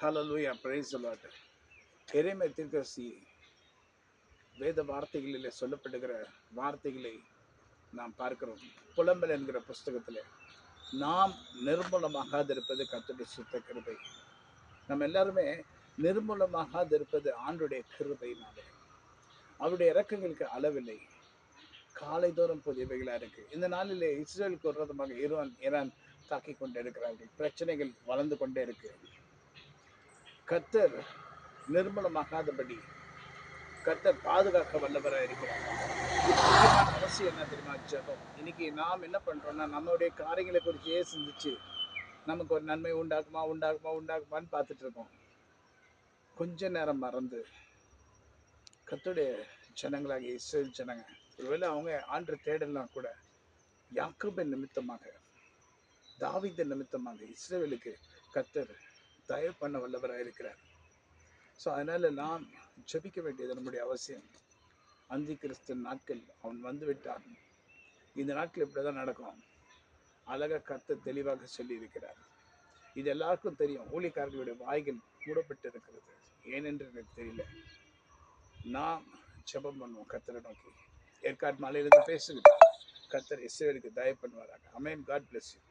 Hallelujah, praise the Lord. எரேமியா தீர்க்கதரிசி வேத வார்த்தைகளிலே சொல்லப்படுகிற வார்த்தைகளை நாம் பார்க்கிறோம். புலம்பல் என்கிற புஸ்தகத்தில் நாம் நிர்மூலமாகாதிருப்பது கர்த்தருடைய சுத்த கிருபை. நம்ம எல்லாருமே நிர்மூலமாகாதிருப்பது ஆண்டுடைய கிருபையினாலே. அவருடைய இறக்கங்களுக்கு அளவில்லை, காலைதோறும் புதியவைகளா இருக்கு. இந்த நாளிலே இஸ்ரேலுக்கு விரோதமாக ஈரான் தாக்கி கொண்டே இருக்கிறார்கள். பிரச்சனைகள் வளர்ந்து கொண்டே இருக்கு. கர்த்தர் நிர்மூலமாகாதபடி கர்த்தர் பாதுகாக்க வல்லவராக இருக்கிறார். அவசியம் என்ன தெரியுமா? ஜெபம். இன்னைக்கு நாம் என்ன பண்றோம்னா, நம்மளுடைய காரியங்களை குறிச்சே சிந்திச்சு நமக்கு ஒரு நன்மை உண்டாகுமான்னு பார்த்துட்டு இருக்கோம். கொஞ்ச நேரம் மறந்து கர்த்தருடைய ஜனங்களாகிய இஸ்ரேல் ஜனங்க, ஒருவேளை அவங்க ஆண்டு தேடலாம் கூட, யாக்கோபின் நிமித்தமாக, தாவீது நிமித்தமாக இஸ்ரேலுக்கு கர்த்தர் தயவு பண்ண வல்லவராக இருக்கிறார். ஸோ அதனால நாம் ஜெபிக்க வேண்டியது நம்முடைய அவசியம். அந்தி கிறிஸ்து நாட்கள் அவன் வந்து விட்டான். இந்த நாட்கள் இப்படிதான் நடக்கும். அழகா கர்த்தர் தெளிவாக சொல்லி இருக்கிறார். இது எல்லாருக்கும் தெரியும். ஊழியக்காரர்களுடைய வாய்கள் மூடப்பட்டு இருக்கிறது. ஏனென்று எனக்கு தெரியல. நாம் ஜெபம் பண்ணுவோம் கர்த்தரை நோக்கி. ஏற்காடு மலையிலிருந்து பேசுகிறேன். கர்த்தர் இஸ்ரவேலுக்கு தயவு பண்ணுவாராக. ஆமென். God bless you.